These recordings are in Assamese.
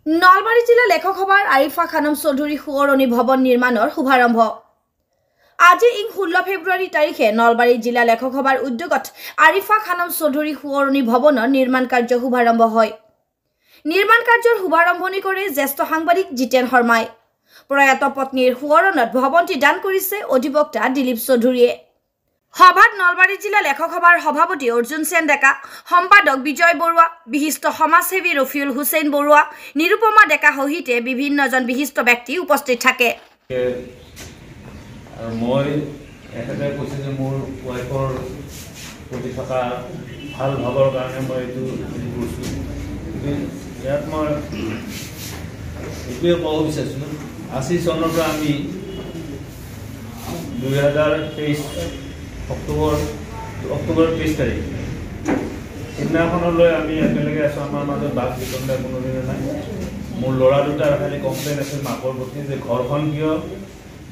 নলবাৰী জিলা লেখক সভাৰ আৰিফা খানম চৌধুৰী সুৱৰণী ভৱন নিৰ্মাণৰ শুভাৰম্ভ। আজি 16 ফেব্ৰুৱাৰী তাৰিখে নলবাৰী জিলা লেখক সভাৰ উদ্যোগত আৰিফা খানম চৌধুৰী সুৱৰণী ভৱনৰ নিৰ্মাণ কাৰ্য শুভাৰম্ভ হয়। নিৰ্মাণ কাৰ্যৰ শুভাৰম্ভণি কৰে জ্যেষ্ঠ সাংবাদিক জিতেন শৰ্মাই। প্ৰয়াত পত্নীৰ সুৱৰণত ভৱনটি দান কৰিছে অধিবক্তা দিলীপ চৌধুৰীয়ে। সভাত নলবাৰী জিলা লেখক সভাৰ সভাপতি অৰ্জুন সেন ডেকা, সম্পাদক বিজয় বৰুৱা, বিশিষ্ট সমাজসেৱী ৰফিউল হুছেইন বৰুৱা, নিৰুপমা ডেকা সহিতে বিভিন্নজন বিশিষ্ট ব্যক্তি উপস্থিত থাকে। মই এখেতে কৈছে যে মোৰ ৱাইফৰ প্ৰতি থকা ভাল ভাৱৰ কাৰণে মই এইটো কৰিছোঁ। ইয়াত মই এইটোৱে ক'ব বিচাৰিছিলোঁ, 80 চনৰ পৰা আমি 2023 অক্টোবৰ 23 তাৰিখ সিদিনাখনলৈ আমি একেলগে আছোঁ। আমাৰ মাজত বাক বিতণ্ডা কোনোদিনে নাই। মোৰ ল'ৰা দুটাৰ খালি কমপ্লেইন আছিল মাকৰ প্ৰতি যে ঘৰখন কিয়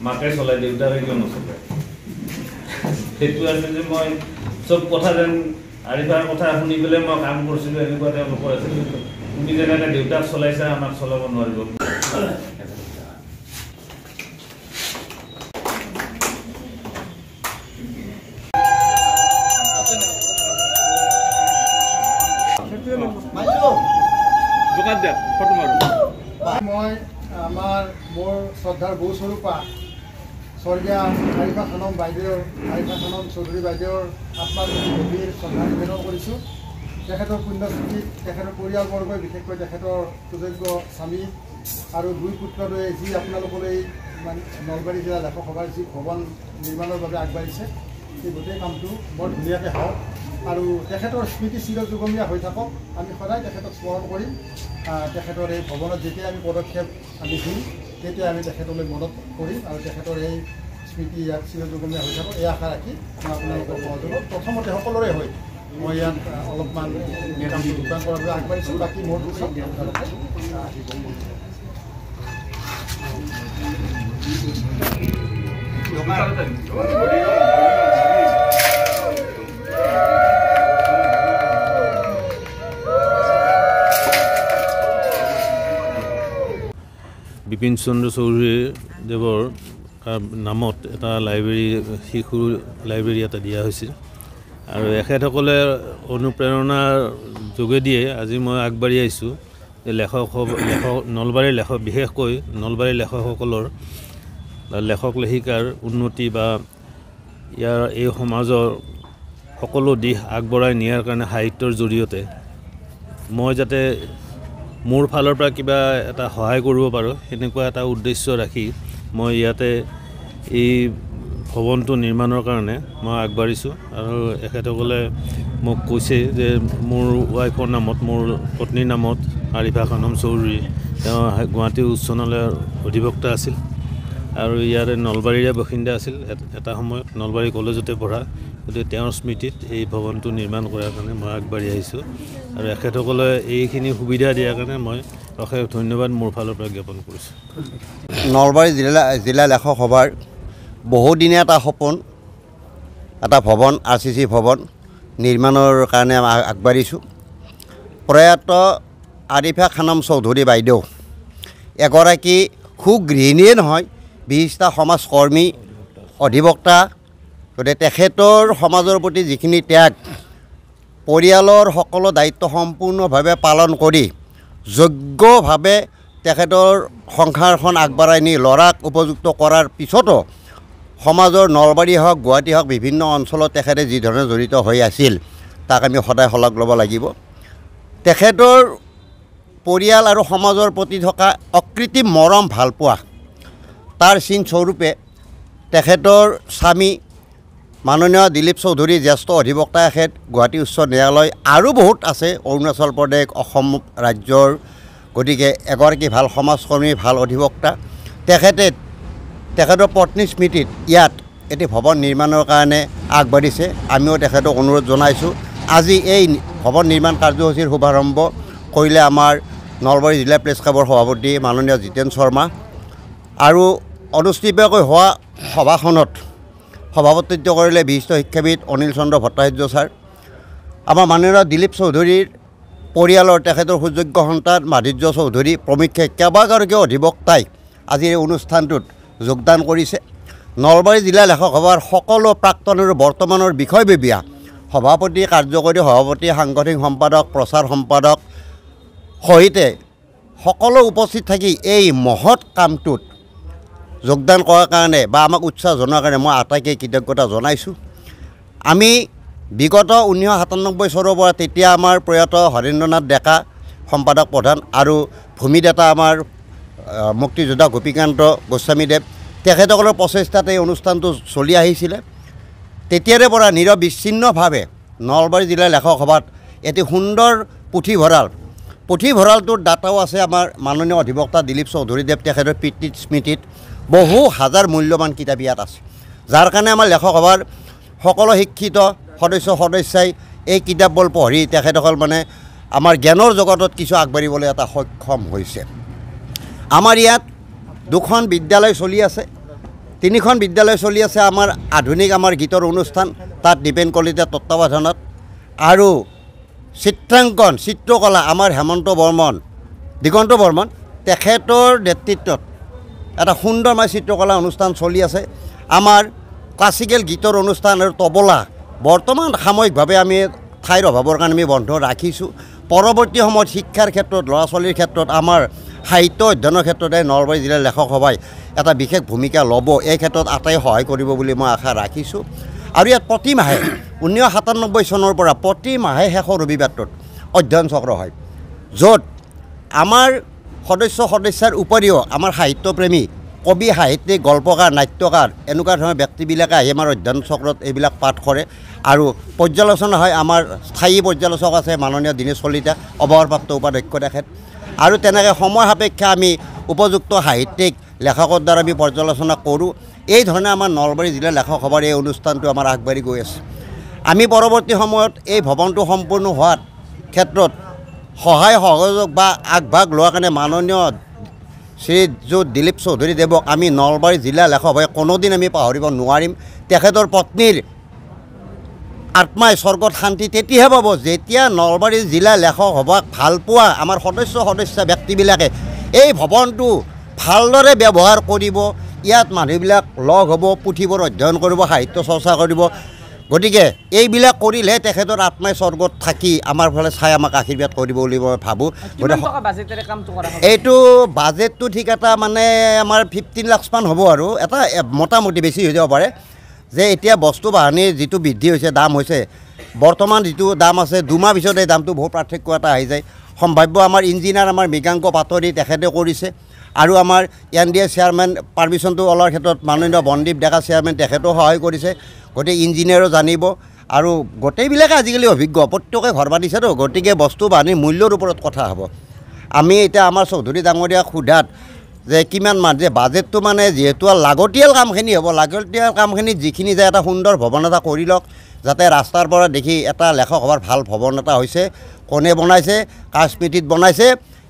মাকে চলাই, দেউতাকে কিয় নচলে। সেইটো আছে যে মই চব কথা যেন আৰিফাৰ কথা শুনি পেলাই মই কাম কৰিছিলোঁ, এনেকুৱা তেওঁলোকৰ আছিল। তুমি যেনেকৈ দেউতাক চলাইছা আমাক চলাব নোৱাৰিব। মই আমাৰ মোৰ শ্ৰদ্ধাৰ গৌস্বৰূপা স্বৰ্গীয়া আৰিফা খানম বাইদেউৰ আৰিফা খানম চৌধুৰী বাইদেউৰ আত্মাৰ প্ৰতি গভীৰ শ্ৰদ্ধা নিবেদন কৰিছোঁ। তেখেতৰ পুণ্যস্মৃতিত তেখেতৰ পৰিয়ালবৰ্গই, বিশেষকৈ তেখেতৰ সুযোগ্য স্বামী আৰু 2 পুত্ৰদ্বয়ে যি আপোনালোকলৈ নলবাৰী জিলা লেখক সভাৰ যি ভৱন নিৰ্মাণৰ বাবে আগবাঢ়িছে, সেই গোটেই কামটো বৰ ধুনীয়াকৈ হওক আৰু তেখেতৰ স্মৃতি চিৰযুগমীয়া হৈ থাকক। আমি সদায় তেখেতক স্মৰণ কৰিম। তেখেতৰ এই ভৱনত যেতিয়া আমি পদক্ষেপ আমি দিম, তেতিয়া আমি তেখেতলৈ মনত কৰিম আৰু তেখেতৰ এই স্মৃতি ইয়াত চিৰযুগমীয়া হৈ থাকক, এই আশা ৰাখি মই আপোনালোকৰ সহযোগত প্ৰথমতে সকলোৰে হৈ মই ইয়াত অলপমান কামটো ৰূপায়ণ কৰাৰ বাবে আগবাঢ়িছোঁ। বাকী মোৰ পিছত আপোনালোকে বিপিন চন্দ্ৰ চৌধুৰীদেৱৰ নামত এটা লাইব্ৰেৰী, শিশু লাইব্ৰেৰী এটা দিয়া হৈছিল আৰু এখেতসকলে অনুপ্ৰেৰণাৰ যোগেদিয়ে আজি মই আগবাঢ়ি আহিছোঁ যে নলবাৰীৰ লেখক, বিশেষকৈ নলবাৰীৰ লেখকসকলৰ বা লেখক লেখিকাৰ উন্নতি বা ইয়াৰ এই সমাজৰ সকলো দিশ আগবঢ়াই নিয়াৰ কাৰণে সাহিত্যৰ জৰিয়তে মই যাতে মোৰ ফালৰ পৰা কিবা এটা সহায় কৰিব পাৰোঁ, সেনেকুৱা এটা উদ্দেশ্য ৰাখি মই ইয়াতে এই ভৱনটো নিৰ্মাণৰ কাৰণে মই আগবাঢ়িছোঁ। আৰু এখেতসকলে মোক কৈছে যে মোৰ ৱাইফৰ নামত, মোৰ পত্নীৰ নামত আৰিফা খানম চৌধুৰী, তেওঁ গুৱাহাটী উচ্চ ন্যায়ালয়ৰ অধিবক্তা আছিল আৰু ইয়াৰে নলবাৰীৰে বাসিন্দা আছিল। এটা সময়ত নলবাৰী কলেজতে পঢ়া, গতিকে তেওঁৰ স্মৃতিত এই ভৱনটো নিৰ্মাণ কৰাৰ কাৰণে মই আগবাঢ়ি আহিছোঁ আৰু এখেতসকলে এইখিনি সুবিধা দিয়াৰ কাৰণে মই অশেষ ধন্যবাদ মোৰ ফালৰ পৰা জ্ঞাপন কৰিছোঁ। নলবাৰী জিলা লেখক সভাৰ বহুদিনীয়া এটা সপোন, এটা ভৱন, RCC ভৱন নিৰ্মাণৰ কাৰণে আগবাঢ়িছোঁ। প্ৰয়াত আৰিফা খানম চৌধুৰী বাইদেউ এগৰাকী সুগৃহিণীয়ে নহয়, বিশিষ্ট সমাজকৰ্মী, অধিবক্তা। গতিকে তেখেতৰ সমাজৰ প্ৰতি যিখিনি ত্যাগ, পৰিয়ালৰ সকলো দায়িত্ব সম্পূৰ্ণভাৱে পালন কৰি যোগ্যভাৱে তেখেতৰ সংসাৰখন আগবঢ়াই নি ল'ৰাক উপযুক্ত কৰাৰ পিছতো সমাজৰ নলবাৰী হওক, গুৱাহাটী হওক, বিভিন্ন অঞ্চলত তেখেতে যি ধৰণে জড়িত হৈ আছিল, তাক আমি সদায় শলাগ ল'ব লাগিব। তেখেতৰ পৰিয়াল আৰু সমাজৰ প্ৰতি থকা অকৃত্ৰিম মৰম ভালপোৱা, তাৰ চিনস্বৰূপে তেখেতৰ স্বামী মাননীয় দিলীপ চৌধুৰী, জ্যেষ্ঠ অধিবক্তা এখেত, গুৱাহাটী উচ্চ ন্যায়ালয়, আৰু বহুত আছে, অৰুণাচল প্ৰদেশ, অসম ৰাজ্যৰ। গতিকে এগৰাকী ভাল সমাজকৰ্মী, ভাল অধিবক্তা। তেখেতৰ পত্নীৰ স্মৃতিত ইয়াত এটি ভৱন নিৰ্মাণৰ কাৰণে আগবাঢ়িছে। আমিও তেখেতক অনুৰোধ জনাইছোঁ। আজি এই ভৱন নিৰ্মাণ কাৰ্যসূচীৰ শুভাৰম্ভ কৰিলে আমাৰ নলবাৰী জিলা প্ৰেছ ক্লাবৰ সভাপতি মাননীয় জিতেন শৰ্মা আৰু অনুষ্ঠিতকৈ হোৱা সভাখনত সভাপতিত্ব কৰিলে বিশিষ্ট শিক্ষাবিদ অনিল চন্দ্ৰ ভট্টাচাৰ্য ছাৰ। আমাৰ মাননীয় দিলীপ চৌধুৰীৰ পৰিয়ালৰ তেখেতৰ সুযোগ্য সন্তান মাধুৰ্য চৌধুৰী প্ৰমুখ্যে কেইবাগৰাকীও অধিবক্তাই আজিৰ এই অনুষ্ঠানটোত যোগদান কৰিছে। নলবাৰী জিলা লেখক সভাৰ সকলো প্ৰাক্তন আৰু বৰ্তমানৰ বিষয়ববীয়া সভাপতি, কাৰ্যকৰী সভাপতি, সাংগঠনিক সম্পাদক, প্ৰচাৰ সম্পাদক সহিতে সকলো উপস্থিত থাকি এই মহৎ কামটোত যোগদান কৰাৰ কাৰণে বা আমাক উৎসাহ জনোৱাৰ কাৰণে মই আটাইকে কৃতজ্ঞতা জনাইছোঁ। আমি বিগত 1997 চনৰ পৰা তেতিয়া আমাৰ প্ৰয়াত হৰেন্দ্ৰনাথ ডেকা সম্পাদক প্ৰধান আৰু ভূমিদাতা আমাৰ মুক্তিযোদ্ধা গোপীকান্ত গোস্বামীদেৱ তেখেতসকলৰ প্ৰচেষ্টাত এই অনুষ্ঠানটো চলি আহিছিলে। তেতিয়াৰে পৰা নিৰবিচ্ছিন্নভাৱে নলবাৰী জিলা লেখক সভাত এটি সুন্দৰ পুথিভঁৰালটোৰ দাতাও আছে আমাৰ মাননীয় অধিবক্তা দিলীপ চৌধুৰীদেৱ তেখেতৰ পিতৃ স্মৃতিত বহু হাজাৰ মূল্যৱান কিতাপ ইয়াত আছে, যাৰ কাৰণে আমাৰ লেখক সভাৰ সকলো শিক্ষিত সদস্যই এই কিতাপবোৰ পঢ়ি তেখেতসকল মানে আমাৰ জ্ঞানৰ জগতত কিছু আগবাঢ়িবলৈ এটা সক্ষম হৈছে। আমাৰ ইয়াত 2খন বিদ্যালয় চলি আছে, 3খন বিদ্যালয় চলি আছে। আমাৰ আধুনিক আমাৰ গীতৰ অনুষ্ঠান তাত দীপেন কলিতাৰ তত্ত্বাৱধানত আৰু চিত্ৰকলা আমাৰ হেমন্ত বৰ্মন, দিগন্ত বৰ্মন তেখেতৰ নেতৃত্বত এটা সুন্দৰময় চিত্ৰকলা অনুষ্ঠান চলি আছে। আমাৰ ক্লাছিকেল গীতৰ অনুষ্ঠান আৰু তবলা বৰ্তমান সাময়িকভাৱে আমি ঠাইৰ অভাৱৰ কাৰণে আমি বন্ধ ৰাখিছোঁ। পৰৱৰ্তী সময়ত শিক্ষাৰ ক্ষেত্ৰত, ল'ৰা ছোৱালীৰ ক্ষেত্ৰত, আমাৰ সাহিত্য অধ্যয়নৰ ক্ষেত্ৰত নলবাৰী জিলাৰ লেখক সভাই এটা বিশেষ ভূমিকা ল'ব। এই ক্ষেত্ৰত আটাই সহায় কৰিব বুলি মই আশা ৰাখিছোঁ। আৰু ইয়াত প্ৰতিমাহে 1997 চনৰ পৰা প্ৰতিমাহে শেষৰ ৰবিবাৰটোত অধ্যয়ন চক্ৰ হয়, য'ত আমাৰ সদস্যৰ উপৰিও আমাৰ সাহিত্যপ্ৰেমী, কবি, সাহিত্যিক, গল্পকাৰ, নাট্যকাৰ এনেকুৱা ধৰণৰ ব্যক্তিবিলাকে আহি আমাৰ অধ্যয়ন চক্ৰত এইবিলাক পাঠ কৰে আৰু পৰ্যালোচনা হয়। আমাৰ স্থায়ী পৰ্যালোচক আছে মাননীয় দীনেশ কলিতা, অৱসৰপ্ৰাপ্ত উপাধ্যক্ষ তেখেত। আৰু তেনেকৈ সময় সাপেক্ষে আমি উপযুক্ত সাহিত্যিক লেখকৰ দ্বাৰা আমি পৰ্যালোচনা কৰোঁ। এই ধৰণে আমাৰ নলবাৰী জিলা লেখক সভাৰ এই অনুষ্ঠানটো আমাৰ আগবাঢ়ি গৈ আছে। আমি পৰৱৰ্তী সময়ত এই ভৱনটো সম্পূৰ্ণ হোৱাত ক্ষেত্ৰত সহায় সহযোগ বা আগভাগ লোৱাৰ কাৰণে মাননীয় শ্ৰীযুত দিলীপ চৌধুৰীদেৱক আমি নলবাৰী জিলা লেখক সভাই কোনোদিন আমি পাহৰিব নোৱাৰিম। তেখেতৰ পত্নীৰ আত্মাই স্বৰ্গত শান্তি তেতিয়াহে পাব যেতিয়া নলবাৰী জিলা লেখক সভাক ভালপোৱা আমাৰ সদস্য ব্যক্তিবিলাকে এই ভৱনটো ভালদৰে ব্যৱহাৰ কৰিব। ইয়াত মানুহবিলাক লগ হ'ব, পুথিবোৰ অধ্যয়ন কৰিব, সাহিত্য চৰ্চা কৰিব। গতিকে এইবিলাক কৰিলে তেখেতৰ আত্মাই স্বৰ্গত থাকি আমাৰ ফালে চাই আমাক আশীৰ্বাদ কৰিব বুলি মই ভাবোঁ। এইটো বাজেটটো ঠিক এটা মানে আমাৰ 15 লাখমান হ'ব আৰু এটা মোটামুটি বেছি হৈ যাব পাৰে। যে এতিয়া বস্তু বাহানিৰ যিটো বৃদ্ধি হৈছে, দাম হৈছে, বৰ্তমান যিটো দাম আছে 2 মাহ পিছত এই দামটো বহুত পাৰ্থক্য এটা আহি যায়। সম্ভাৱ্য আমাৰ ইঞ্জিনিয়াৰ আমাৰ মৃগাংক পাটৰি তেখেতে কৰিছে আৰু আমাৰ NDA চেয়াৰমেন পাৰ্মিশ্যনটো ওলোৱাৰ ক্ষেত্ৰত মাননীয় বনদীপ ডেকা চেয়াৰমেন তেখেতেও সহায় কৰিছে। গতিকে ইঞ্জিনিয়াৰো জানিব আৰু গোটেইবিলাকে আজিকালি অভিজ্ঞ, প্ৰত্যেকে ঘৰ বান্ধিছেতো। গতিকে বস্তু বাহানিৰ মূল্যৰ ওপৰত কথা হ'ব। আমি এতিয়া আমাৰ চৌধুৰী ডাঙৰীয়াক সোধাত যে কিমান মান যে বাজেটটো মানে যিহেতু লাগতিয়াল কামখিনি হ'ব, লাগতিয়াল কামখিনি যিখিনি যায় এটা সুন্দৰ ভৱন এটা কৰি লওক, যাতে ৰাস্তাৰ পৰা দেখি এটা লেখক সভাৰ ভাল ভৱন এটা হৈছে, কোনে বনাইছে, কাৰ স্মৃতিত বনাইছে,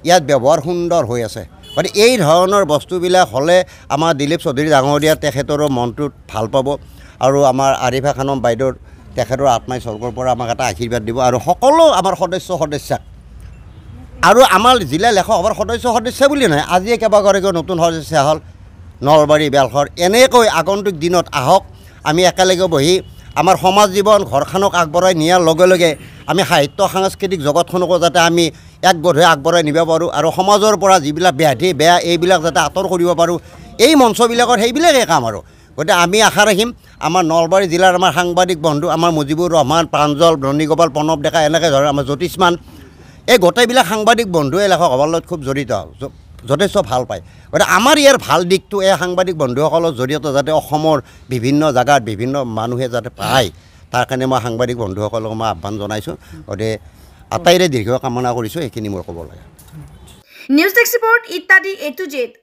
ইয়াত ব্যৱহাৰ সুন্দৰ হৈ আছে। গতিকে এই ধৰণৰ বস্তুবিলাক হ'লে আমাৰ দিলীপ চৌধুৰী ডাঙৰীয়া তেখেতৰো মনটোত ভাল পাব আৰু আমাৰ আৰিফা খানম বাইদেউৰ তেখেতৰ আত্মাই স্বৰ্গৰ পৰা আমাক এটা আশীৰ্বাদ দিব আৰু সকলো আমাৰ সদস্যাক আৰু আমাৰ জিলা লেখক সভাৰ সদস্য বুলি নহয়, আজিয়ে কেইবাগৰাকীও নতুন সদস্য হ'ল নলবাৰী, বেলশৰ। এনেকৈ আগন্তুক দিনত আহক, আমি একেলগে বহি আমাৰ সমাজ জীৱন ঘৰখনক আগবঢ়াই নিয়াৰ লগে লগে আমি সাহিত্য সাংস্কৃতিক জগতখনকো যাতে আমি একগোট হৈ আগবঢ়াই নিব পাৰোঁ আৰু সমাজৰ পৰা যিবিলাক ব্যাধি বেয়া এইবিলাক যাতে আঁতৰ কৰিব পাৰোঁ। এই মঞ্চবিলাকত সেইবিলাকেই কাম আৰু। গতিকে আমি আশা ৰাখিম আমাৰ নলবাৰী জিলাৰ আমাৰ সাংবাদিক বন্ধু আমাৰ মুজিবুৰ ৰহমান, প্ৰাঞ্জল, ৰণীগোপাল, প্ৰণৱ ডেকা এনেকৈ ধৰণৰ আমাৰ জ্যোতিষমান, এই গোটেইবিলাক সাংবাদিক বন্ধুৱে লেখক সভাৰ লগত খুব জড়িত, যথেষ্ট ভাল পায়। গতিকে আমাৰ ইয়াৰ ভাল দিশটো এই সাংবাদিক বন্ধুসকলৰ জৰিয়তে যাতে অসমৰ বিভিন্ন জেগাত বিভিন্ন মানুহে যাতে পায়, তাৰ কাৰণে মই সাংবাদিক বন্ধুসকলক মই আহ্বান জনাইছোঁ। গতিকে আটাইৰে দীৰ্ঘ কামনা কৰিছোঁ, এইখিনি মই ক'ব লাগে। নিউজ ডেস্ক ৰিপৰ্ট ইত্যাদি A to Z।